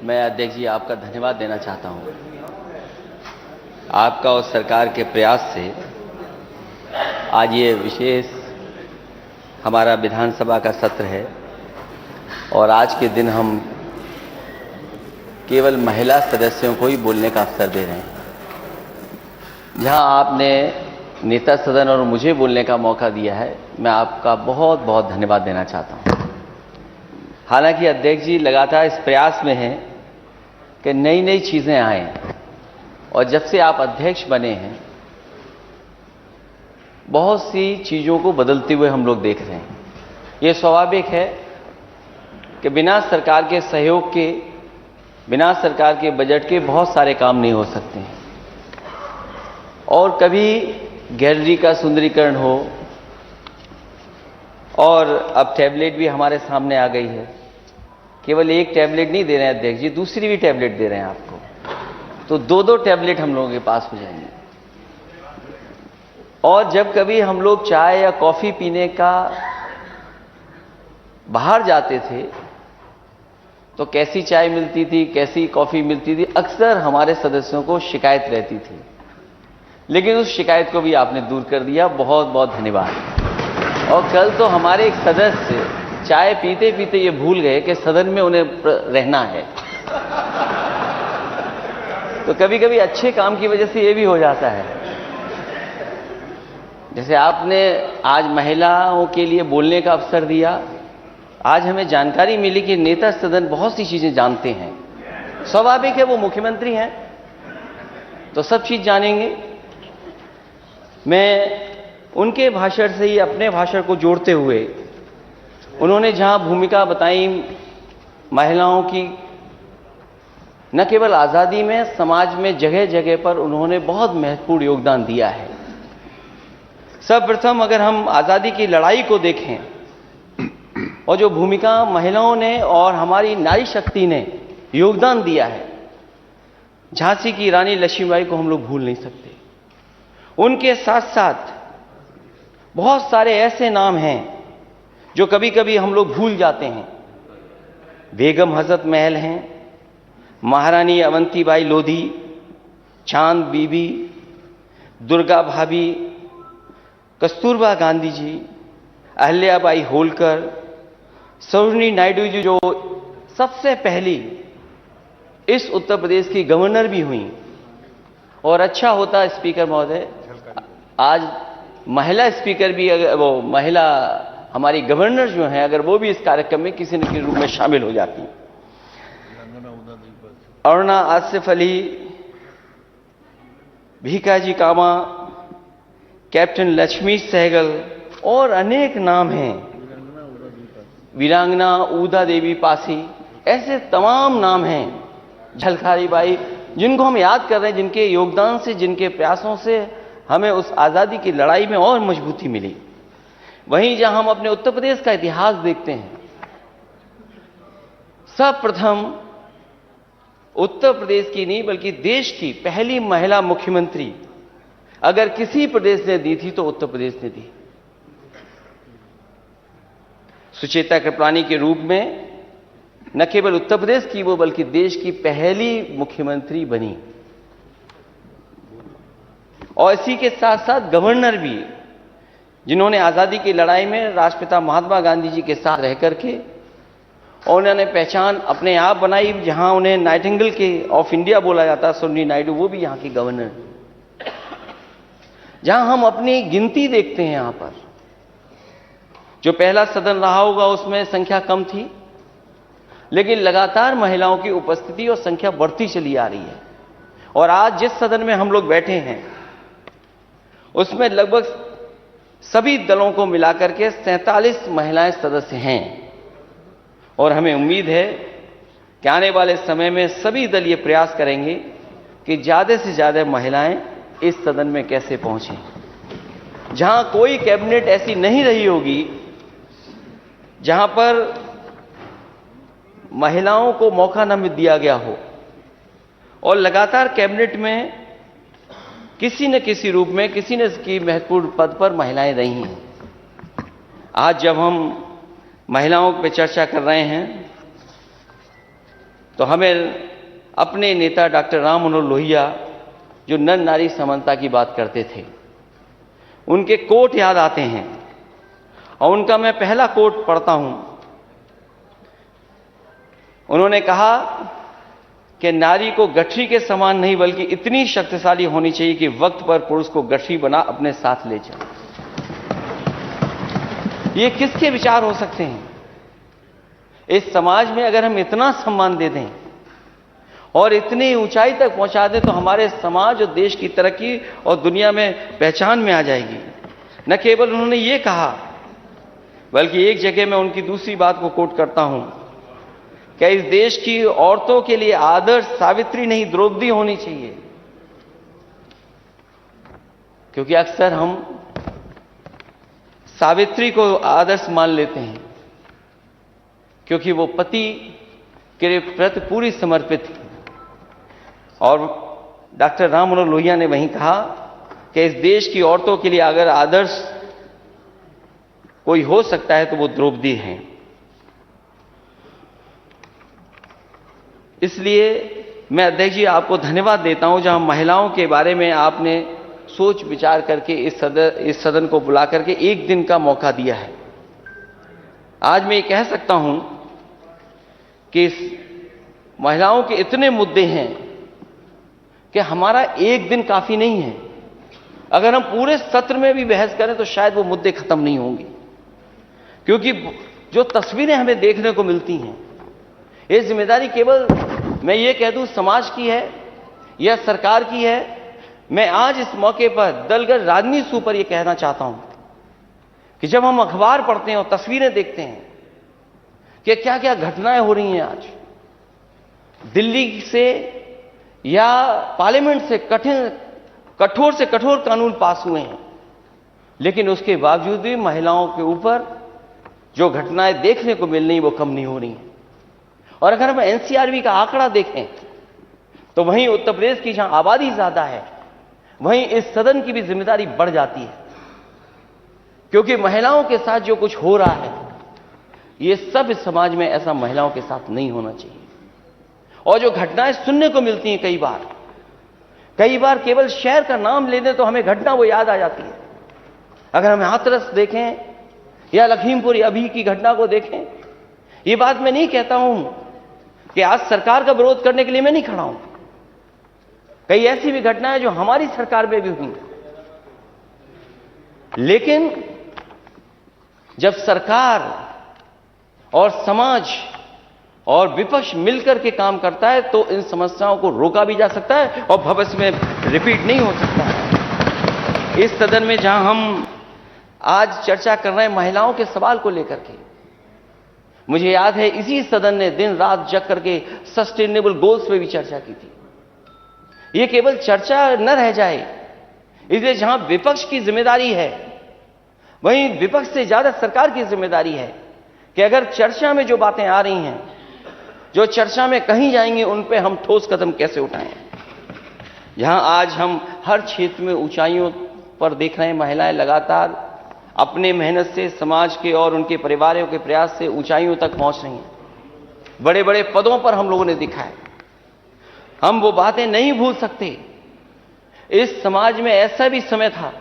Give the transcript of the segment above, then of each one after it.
मैं अध्यक्ष जी आपका धन्यवाद देना चाहता हूं। आपका और सरकार के प्रयास से आज ये विशेष हमारा विधानसभा का सत्र है और आज के दिन हम केवल महिला सदस्यों को ही बोलने का अवसर दे रहे हैं। जहां आपने नेता सदन और मुझे बोलने का मौका दिया है, मैं आपका बहुत बहुत धन्यवाद देना चाहता हूं। हालांकि अध्यक्ष जी लगातार इस प्रयास में हैं कि नई नई चीजें आएं और जब से आप अध्यक्ष बने हैं बहुत सी चीजों को बदलते हुए हम लोग देख रहे हैं। ये स्वाभाविक है कि बिना सरकार के सहयोग के, बिना सरकार के बजट के बहुत सारे काम नहीं हो सकते हैं। और कभी गैलरी का सुंदरीकरण हो, और अब टैबलेट भी हमारे सामने आ गई है। केवल एक टैबलेट नहीं दे रहे हैं अध्यक्ष जी, दूसरी भी टैबलेट दे रहे हैं आपको, तो दो टैबलेट हम लोगों के पास हो जाएंगे। और जब कभी हम लोग चाय या कॉफी पीने का बाहर जाते थे तो कैसी चाय मिलती थी, कैसी कॉफी मिलती थी, अक्सर हमारे सदस्यों को शिकायत रहती थी। लेकिन उस शिकायत को भी आपने दूर कर दिया, बहुत बहुत धन्यवाद। और कल तो हमारे एक सदस्य चाय पीते पीते ये भूल गए कि सदन में उन्हें रहना है। तो कभी कभी अच्छे काम की वजह से ये भी हो जाता है। जैसे आपने आज महिलाओं के लिए बोलने का अवसर दिया, आज हमें जानकारी मिली कि नेता सदन बहुत सी चीजें जानते हैं। स्वाभाविक है, वो मुख्यमंत्री हैं तो सब चीज जानेंगे। मैं उनके भाषण से ही अपने भाषण को जोड़ते हुए, उन्होंने जहां भूमिका बताई महिलाओं की, न केवल आजादी में, समाज में जगह जगह पर उन्होंने बहुत महत्वपूर्ण योगदान दिया है। सर्वप्रथम अगर हम आजादी की लड़ाई को देखें और जो भूमिका महिलाओं ने और हमारी नारी शक्ति ने योगदान दिया है, झांसी की रानी लक्ष्मीबाई को हम लोग भूल नहीं सकते। उनके साथ साथ बहुत सारे ऐसे नाम हैं जो कभी कभी हम लोग भूल जाते हैं। बेगम हजरत महल हैं, महारानी अवंतीबाई लोधी, चांद बीबी, दुर्गा भाभी, कस्तूरबा गांधी जी, अहल्याबाई होलकर, सरोजिनी नायडू जी जो सबसे पहली इस उत्तर प्रदेश की गवर्नर भी हुई। और अच्छा होता स्पीकर महोदय, आज महिला स्पीकर भी, अगर वो महिला हमारी गवर्नर जो हैं, अगर वो भी इस कार्यक्रम में किसी न किसी रूप में शामिल हो जाती। अरुणा आसिफ अली, भीकाजी कामा, कैप्टन लक्ष्मी सहगल और अनेक नाम हैं, वीरांगना उदा देवी पासी, ऐसे तमाम नाम हैं, झलकारी बाई, जिनको हम याद कर रहे हैं, जिनके योगदान से, जिनके प्रयासों से हमें उस आजादी की लड़ाई में और मजबूती मिली। वहीं जहां हम अपने उत्तर प्रदेश का इतिहास देखते हैं, सर्वप्रथम उत्तर प्रदेश की नहीं बल्कि देश की पहली महिला मुख्यमंत्री अगर किसी प्रदेश ने दी थी तो उत्तर प्रदेश ने दी। सुचेता कृपलानी के रूप में न केवल उत्तर प्रदेश की वो बल्कि देश की पहली मुख्यमंत्री बनी। और इसी के साथ साथ गवर्नर भी, जिन्होंने आजादी की लड़ाई में राष्ट्रपिता महात्मा गांधी जी के साथ रह करके और उन्होंने पहचान अपने आप बनाई। जहां उन्हें नाइटिंगेल के ऑफ इंडिया बोला जाता, सरोजिनी नायडू, वो भी यहां की गवर्नर। जहां हम अपनी गिनती देखते हैं, यहां पर जो पहला सदन रहा होगा उसमें संख्या कम थी, लेकिन लगातार महिलाओं की उपस्थिति और संख्या बढ़ती चली आ रही है। और आज जिस सदन में हम लोग बैठे हैं उसमें लगभग सभी दलों को मिलाकर के 47 महिलाएं सदस्य हैं। और हमें उम्मीद है कि आने वाले समय में सभी दल ये प्रयास करेंगे कि ज्यादा से ज्यादा महिलाएं इस सदन में कैसे पहुंचें। जहां कोई कैबिनेट ऐसी नहीं रही होगी जहां पर महिलाओं को मौका न दिया गया हो, और लगातार कैबिनेट में किसी न किसी रूप में किसी न किसी महत्वपूर्ण पद पर महिलाएं रही हैं। आज जब हम महिलाओं पर चर्चा कर रहे हैं तो हमें अपने नेता डॉक्टर राम मनोहर लोहिया जो नर नारी समानता की बात करते थे, उनके कोट याद आते हैं और उनका मैं पहला कोट पढ़ता हूं। उन्होंने कहा कि नारी को गठरी के समान नहीं बल्कि इतनी शक्तिशाली होनी चाहिए कि वक्त पर पुरुष को गठरी बना अपने साथ ले जाए। ये किसके विचार हो सकते हैं? इस समाज में अगर हम इतना सम्मान दे दें और इतनी ऊंचाई तक पहुंचा दें तो हमारे समाज और देश की तरक्की और दुनिया में पहचान में आ जाएगी। न केवल उन्होंने ये कहा बल्कि एक जगह मैं उनकी दूसरी बात को कोट करता हूं कि इस देश की औरतों के लिए आदर्श सावित्री नहीं द्रौपदी होनी चाहिए, क्योंकि अक्सर हम सावित्री को आदर्श मान लेते हैं क्योंकि वो पति के प्रति पूरी समर्पित थी। और डॉक्टर राम मनोहर लोहिया ने वहीं कहा कि इस देश की औरतों के लिए अगर आदर्श कोई हो सकता है तो वो द्रौपदी हैं। इसलिए मैं अध्यक्ष जी आपको धन्यवाद देता हूं जहां महिलाओं के बारे में आपने सोच विचार करके इस सदन को बुला करके एक दिन का मौका दिया है। आज मैं ये कह सकता हूं कि इस महिलाओं के इतने मुद्दे हैं कि हमारा एक दिन काफी नहीं है। अगर हम पूरे सत्र में भी बहस करें तो शायद वो मुद्दे खत्म नहीं होंगे, क्योंकि जो तस्वीरें हमें देखने को मिलती हैं, ये जिम्मेदारी केवल मैं ये कह दूं समाज की है या सरकार की है। मैं आज इस मौके पर दलगत राजनीति से ऊपर ये कहना चाहता हूं कि जब हम अखबार पढ़ते हैं और तस्वीरें देखते हैं कि क्या क्या घटनाएं हो रही हैं आज दिल्ली से या पार्लियामेंट से, कठोर से कठोर कानून पास हुए हैं, लेकिन उसके बावजूद भी महिलाओं के ऊपर जो घटनाएं देखने को मिल रही वो कम नहीं हो रही हैं। और अगर हम एनसीआरबी का आंकड़ा देखें तो वहीं उत्तर प्रदेश की जहां आबादी ज्यादा है वहीं इस सदन की भी जिम्मेदारी बढ़ जाती है, क्योंकि महिलाओं के साथ जो कुछ हो रहा है ये सब इस समाज में ऐसा महिलाओं के साथ नहीं होना चाहिए। और जो घटनाएं सुनने को मिलती हैं कई बार केवल शहर का नाम ले दें तो हमें घटना वो याद आ जाती है। अगर हम हाथरस देखें या लखीमपुर अभी की घटना को देखें, ये बात मैं नहीं कहता हूं कि आज सरकार का विरोध करने के लिए मैं नहीं खड़ा हूं। कई ऐसी भी घटनाएं जो हमारी सरकार में भी हुई, लेकिन जब सरकार और समाज और विपक्ष मिलकर के काम करता है तो इन समस्याओं को रोका भी जा सकता है और भविष्य में रिपीट नहीं हो सकता है। इस सदन में जहां हम आज चर्चा कर रहे हैं महिलाओं के सवाल को लेकर के, मुझे याद है इसी सदन ने दिन रात जग करके सस्टेनेबल गोल्स पे भी चर्चा की थी। ये केवल चर्चा न रह जाए, इसलिए जहां विपक्ष की जिम्मेदारी है वहीं विपक्ष से ज्यादा सरकार की जिम्मेदारी है कि अगर चर्चा में जो बातें आ रही हैं, जो चर्चा में कहीं जाएंगी, उन पे हम ठोस कदम कैसे उठाएं। जहां आज हम हर क्षेत्र में ऊंचाइयों पर देख रहे हैं, महिलाएं लगातार अपने मेहनत से समाज के और उनके परिवारों के प्रयास से ऊंचाइयों तक पहुंच रही हैं। बड़े बड़े पदों पर हम लोगों ने देखा है। हम वो बातें नहीं भूल सकते। इस समाज में ऐसा भी समय था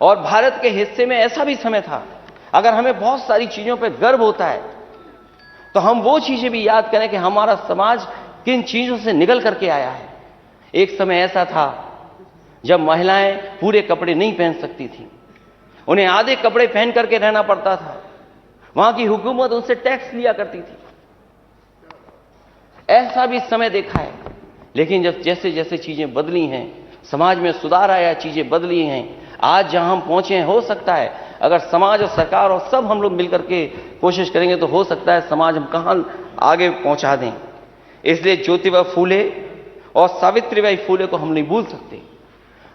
और भारत के हिस्से में ऐसा भी समय था, अगर हमें बहुत सारी चीजों पर गर्व होता है तो हम वो चीजें भी याद करें कि हमारा समाज किन चीजों से निकल करके आया है। एक समय ऐसा था जब महिलाएं पूरे कपड़े नहीं पहन सकती थी, उन्हें आधे कपड़े पहन करके रहना पड़ता था। वहां की हुकूमत उनसे टैक्स लिया करती थी। ऐसा भी समय देखा है, लेकिन जब जैसे जैसे चीजें बदली हैं, समाज में सुधार आया, चीजें बदली हैं, आज जहां हम पहुंचे हैं, हो सकता है अगर समाज और सरकार और सब हम लोग मिलकर के कोशिश करेंगे तो हो सकता है समाज हम कहां आगे पहुंचा दें। इसलिए ज्योतिबा फूले और सावित्रीबाई फूले को हम नहीं भूल सकते,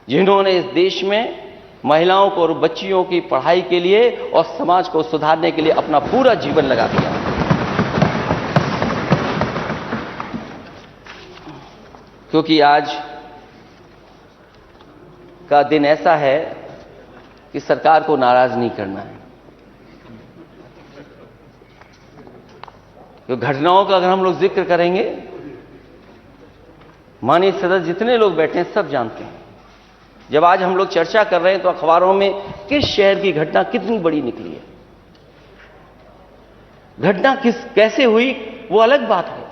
जिन्होंने इस देश में महिलाओं को और बच्चियों की पढ़ाई के लिए और समाज को सुधारने के लिए अपना पूरा जीवन लगा दिया। क्योंकि आज का दिन ऐसा है कि सरकार को नाराज नहीं करना है। तो घटनाओं का अगर हम लोग जिक्र करेंगे, माननीय सदस्य जितने लोग बैठे हैं सब जानते हैं। जब आज हम लोग चर्चा कर रहे हैं तो अखबारों में किस शहर की घटना कितनी बड़ी निकली है, घटना कैसे हुई वो अलग बात है,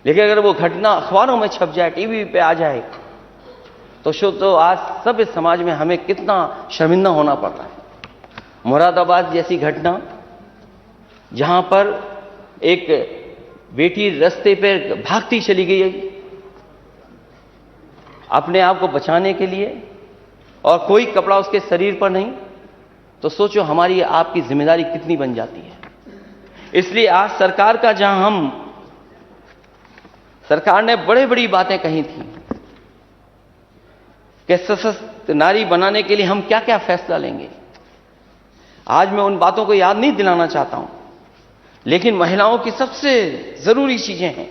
लेकिन अगर वो घटना अखबारों में छप जाए, टीवी पे आ जाए, तो आज सभ्य समाज में हमें कितना शर्मिंदा होना पड़ रहा है। मुरादाबाद जैसी घटना, जहां पर एक बेटी रास्ते पर भागती चली गई अपने आप को बचाने के लिए, और कोई कपड़ा उसके शरीर पर नहीं, तो सोचो हमारी आपकी जिम्मेदारी कितनी बन जाती है। इसलिए आज सरकार ने बड़ी बड़ी बातें कही थी कि सशक्त नारी बनाने के लिए हम क्या क्या फैसला लेंगे। आज मैं उन बातों को याद नहीं दिलाना चाहता हूं, लेकिन महिलाओं की सबसे जरूरी चीजें हैं,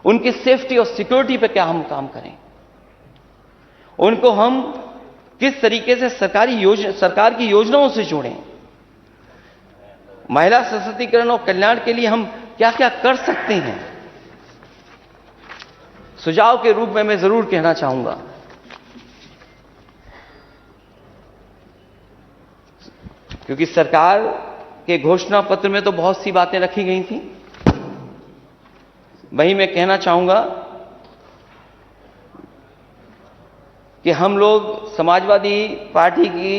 उनकी सेफ्टी और सिक्योरिटी पे क्या हम काम करें, उनको हम किस तरीके से सरकार की योजनाओं से जोड़ें, महिला सशक्तिकरण और कल्याण के लिए हम क्या क्या कर सकते हैं। सुझाव के रूप में मैं जरूर कहना चाहूंगा, क्योंकि सरकार के घोषणा पत्र में तो बहुत सी बातें रखी गई थी, वहीं मैं कहना चाहूंगा कि हम लोग समाजवादी पार्टी की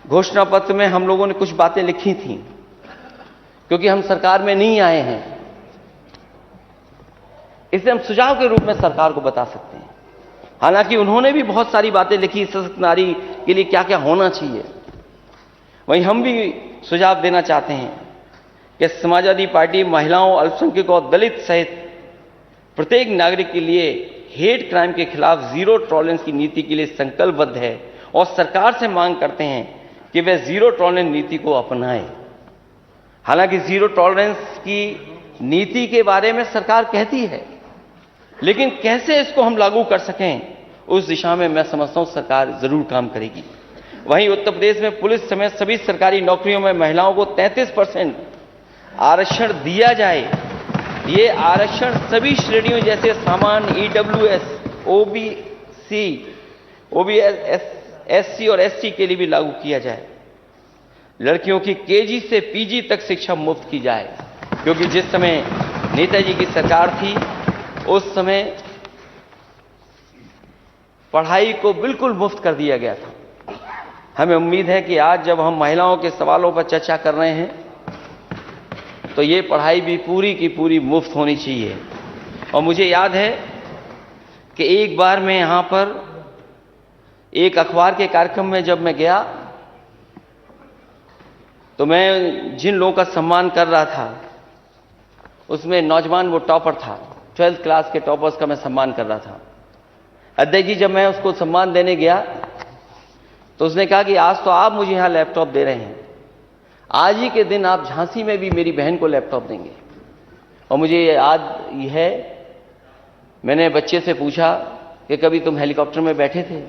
घोषणा पत्र में हम लोगों ने कुछ बातें लिखी थी, क्योंकि हम सरकार में नहीं आए हैं, इसे हम सुझाव के रूप में सरकार को बता सकते हैं। हालांकि उन्होंने भी बहुत सारी बातें लिखी सशक्त नारी के लिए क्या क्या होना चाहिए, वहीं हम भी सुझाव देना चाहते हैं कि समाजवादी पार्टी महिलाओं, अल्पसंख्यकों और दलित सहित प्रत्येक नागरिक के लिए हेट क्राइम के खिलाफ जीरो टॉलरेंस की नीति के लिए संकल्पबद्ध है, और सरकार से मांग करते हैं कि वह जीरो टॉलरेंस नीति को अपनाए। हालांकि जीरो टॉलरेंस की नीति के बारे में सरकार कहती है, लेकिन कैसे इसको हम लागू कर सकें, उस दिशा में मैं समझता हूं सरकार जरूर काम करेगी। वहीं उत्तर प्रदेश में पुलिस समेत सभी सरकारी नौकरियों में महिलाओं को 33% आरक्षण दिया जाए। ये आरक्षण सभी श्रेणियों जैसे सामान्य, ईडब्ल्यूएस, ओबीसी, एससी और एसटी के लिए भी लागू किया जाए। लड़कियों की केजी से पीजी तक शिक्षा मुफ्त की जाए, क्योंकि जिस समय नेताजी की सरकार थी उस समय पढ़ाई को बिल्कुल मुफ्त कर दिया गया था। हमें उम्मीद है कि आज जब हम महिलाओं के सवालों पर चर्चा कर रहे हैं तो ये पढ़ाई भी पूरी की पूरी मुफ्त होनी चाहिए। और मुझे याद है कि एक बार मैं यहां पर एक अखबार के कार्यक्रम में जब मैं गया तो मैं जिन लोगों का सम्मान कर रहा था उसमें नौजवान वो टॉपर था, 12th क्लास के टॉपर्स का मैं सम्मान कर रहा था। अध्यक्ष जी जब मैं उसको सम्मान देने गया तो उसने कहा कि आज तो आप मुझे यहां लैपटॉप दे रहे हैं, आज ही के दिन आप झांसी में भी मेरी बहन को लैपटॉप देंगे। और मुझे याद है मैंने बच्चे से पूछा कि कभी तुम हेलीकॉप्टर में बैठे थे?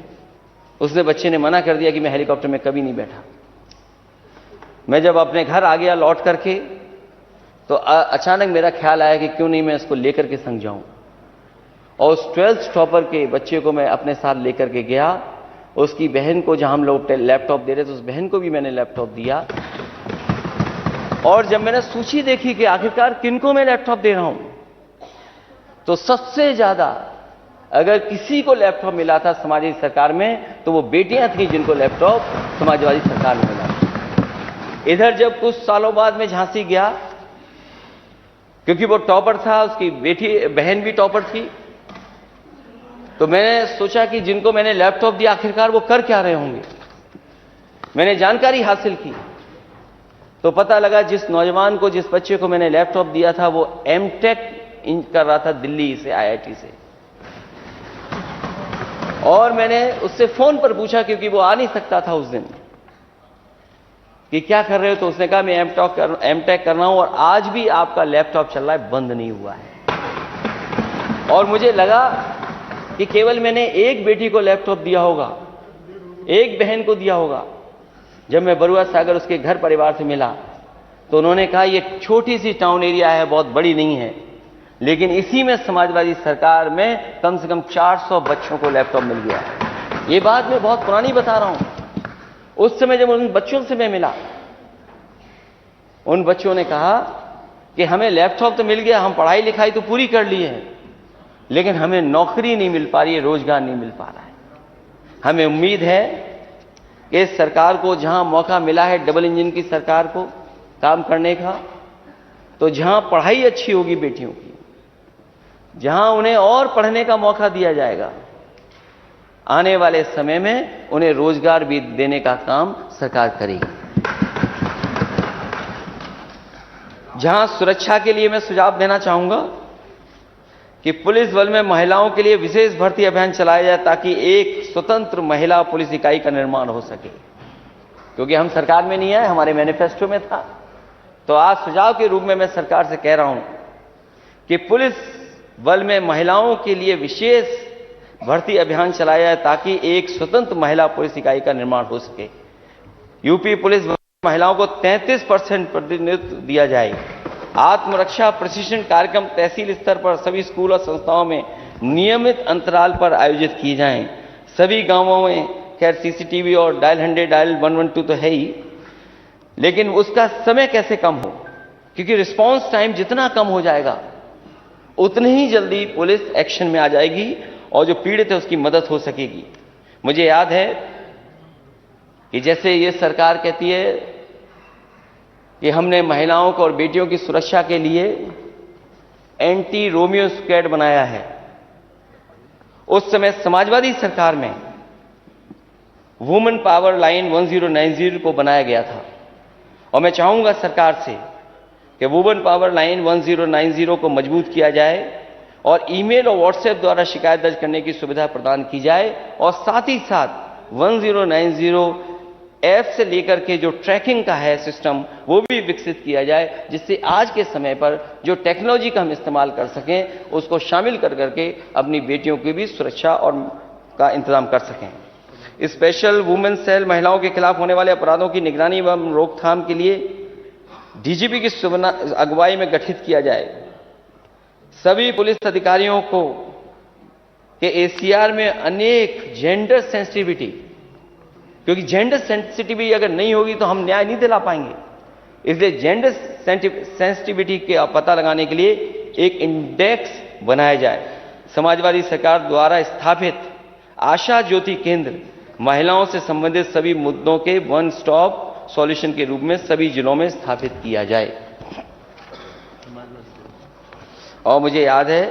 उसने बच्चे ने मना कर दिया कि मैं हेलीकॉप्टर में कभी नहीं बैठा। मैं जब अपने घर आ गया लौट करके तो अचानक मेरा ख्याल आया कि क्यों नहीं मैं इसको लेकर के संग जाऊं, और उस 12th टॉपर के बच्चे को मैं अपने साथ लेकर के गया। उसकी बहन को जहां हम लोग लैपटॉप दे रहे थे उस बहन को भी मैंने लैपटॉप दिया। और जब मैंने सूची देखी कि आखिरकार किनको मैं लैपटॉप दे रहा हूं, तो सबसे ज्यादा अगर किसी को लैपटॉप मिला था समाजवादी सरकार में तो वो बेटियां थी जिनको लैपटॉप समाजवादी सरकार में मिला। इधर जब कुछ सालों बाद में झांसी गया, क्योंकि वो टॉपर था, उसकी बहन भी टॉपर थी, तो मैंने सोचा कि जिनको मैंने लैपटॉप दिया आखिरकार वो कर क्या रहे होंगे। मैंने जानकारी हासिल की तो पता लगा जिस नौजवान को, जिस बच्चे को मैंने लैपटॉप दिया था वो एमटेक कर रहा था दिल्ली से, आईआईटी से। और मैंने उससे फोन पर पूछा, क्योंकि वो आ नहीं सकता था उस दिन, कि क्या कर रहे हो? तो उसने कहा मैं एमटेक कर रहा हूं और आज भी आपका लैपटॉप चल रहा है, बंद नहीं हुआ है। और मुझे लगा कि केवल मैंने एक बेटी को लैपटॉप दिया होगा, एक बहन को दिया होगा। जब मैं बरुआ सागर उसके घर परिवार से मिला तो उन्होंने कहा ये छोटी सी टाउन एरिया है, बहुत बड़ी नहीं है, लेकिन इसी में समाजवादी सरकार में कम से कम 400 बच्चों को लैपटॉप मिल गया है। ये बात मैं बहुत पुरानी बता रहा हूं। उस समय जब उन बच्चों से मैं मिला, उन बच्चों ने कहा कि हमें लैपटॉप तो मिल गया, हम पढ़ाई लिखाई तो पूरी कर ली है, लेकिन हमें नौकरी नहीं मिल पा रही है, रोजगार नहीं मिल पा रहा है। हमें उम्मीद है कि इस सरकार को जहां मौका मिला है डबल इंजन की सरकार को काम करने का, तो जहां पढ़ाई अच्छी होगी बेटियों की, जहां उन्हें और पढ़ने का मौका दिया जाएगा, आने वाले समय में उन्हें रोजगार भी देने का काम सरकार करेगी। जहां सुरक्षा के लिए मैं सुझाव देना चाहूंगा कि पुलिस बल में महिलाओं के लिए विशेष भर्ती अभियान चलाया जाए ताकि एक स्वतंत्र महिला पुलिस इकाई का निर्माण हो सके, क्योंकि हम सरकार में नहीं आए, हमारे मैनिफेस्टो में था। तो आज सुझाव के रूप में मैं सरकार से कह रहा हूं कि पुलिस बल में महिलाओं के लिए विशेष भर्ती अभियान चलाया जाए ताकि एक स्वतंत्र महिला पुलिस इकाई का निर्माण हो सके। यूपी पुलिस बल में महिलाओं को 33% प्रतिनिधित्व दिया जाए। आत्मरक्षा प्रशिक्षण कार्यक्रम तहसील स्तर पर सभी स्कूल और संस्थाओं में नियमित अंतराल पर आयोजित किए जाएं। सभी गांवों में खैर सीसीटीवी और डायल 100 डायल 112 तो है ही, लेकिन उसका समय कैसे कम हो, क्योंकि रिस्पांस टाइम जितना कम हो जाएगा उतनी ही जल्दी पुलिस एक्शन में आ जाएगी और जो पीड़ित है उसकी मदद हो सकेगी। मुझे याद है कि जैसे ये सरकार कहती है कि हमने महिलाओं को और बेटियों की सुरक्षा के लिए एंटी रोमियो स्क्वाड बनाया है। उस समय समाजवादी सरकार में वुमेन पावर लाइन 1090 को बनाया गया था, और मैं चाहूंगा सरकार से कि वुमेन पावर लाइन 1090 को मजबूत किया जाए और ईमेल और व्हाट्सएप द्वारा शिकायत दर्ज करने की सुविधा प्रदान की जाए, और साथ ही साथ 1090 ऐप से लेकर के जो ट्रैकिंग का है सिस्टम वो भी विकसित किया जाए, जिससे आज के समय पर जो टेक्नोलॉजी का हम इस्तेमाल कर सकें उसको शामिल कर करके अपनी बेटियों की भी सुरक्षा और का इंतजाम कर सकें। स्पेशल वुमेन सेल महिलाओं के खिलाफ होने वाले अपराधों की निगरानी एवं रोकथाम के लिए डीजीपी की अगुवाई में गठित किया जाए। सभी पुलिस अधिकारियों को के एसीआर में अनेक जेंडर सेंसिटिविटी, क्योंकि जेंडर सेंसिटिविटी अगर नहीं होगी तो हम न्याय नहीं दिला पाएंगे, इसलिए जेंडर सेंसिटिविटी के पता लगाने के लिए एक इंडेक्स बनाया जाए। समाजवादी सरकार द्वारा स्थापित आशा ज्योति केंद्र महिलाओं से संबंधित सभी मुद्दों के वन स्टॉप सॉल्यूशन के रूप में सभी जिलों में स्थापित किया जाए। और मुझे याद है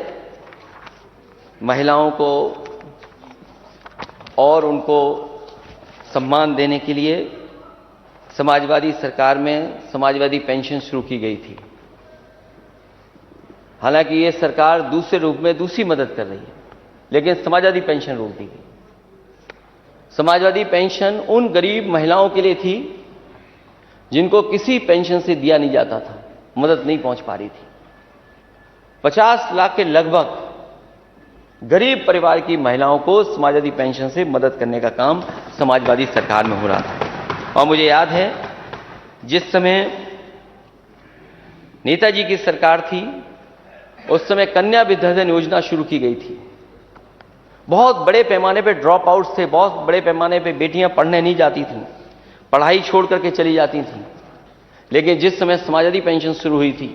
महिलाओं को और उनको सम्मान देने के लिए समाजवादी सरकार में समाजवादी पेंशन शुरू की गई थी। हालांकि ये सरकार दूसरे रूप में दूसरी मदद कर रही है, लेकिन समाजवादी पेंशन रोक दी गई। समाजवादी पेंशन उन गरीब महिलाओं के लिए थी जिनको किसी पेंशन से दिया नहीं जाता था, मदद नहीं पहुंच पा रही थी। 50 लाख के लगभग गरीब परिवार की महिलाओं को समाजवादी पेंशन से मदद करने का काम समाजवादी सरकार में हो रहा था। और मुझे याद है जिस समय नेताजी की सरकार थी उस समय कन्या विद्याधन योजना शुरू की गई थी। बहुत बड़े पैमाने पे ड्रॉप आउट्स थे, बहुत बड़े पैमाने पे बेटियां पढ़ने नहीं जाती थीं, पढ़ाई छोड़ करके चली जाती थीं। लेकिन जिस समय समाजवादी पेंशन शुरू हुई थी,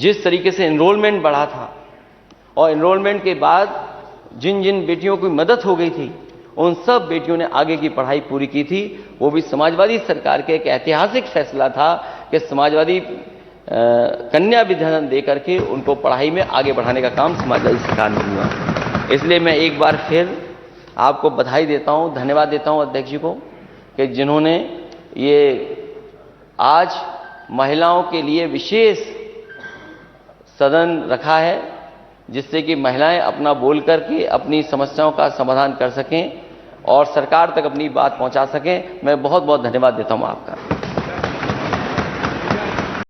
जिस तरीके से एनरोलमेंट बढ़ा था और एनरोलमेंट के बाद जिन जिन बेटियों की मदद हो गई थी उन सब बेटियों ने आगे की पढ़ाई पूरी की थी। वो भी समाजवादी सरकार के एक ऐतिहासिक फैसला था कि समाजवादी कन्या विद्याधन दे करके उनको पढ़ाई में आगे बढ़ाने का काम समाजवादी सरकार ने हुआ। इसलिए मैं एक बार फिर आपको बधाई देता हूं, धन्यवाद देता हूं अध्यक्ष जी को कि जिन्होंने ये आज महिलाओं के लिए विशेष सदन रखा है, जिससे कि महिलाएं अपना बोल करके अपनी समस्याओं का समाधान कर सकें और सरकार तक अपनी बात पहुंचा सकें। मैं बहुत बहुत धन्यवाद देता हूं आपका।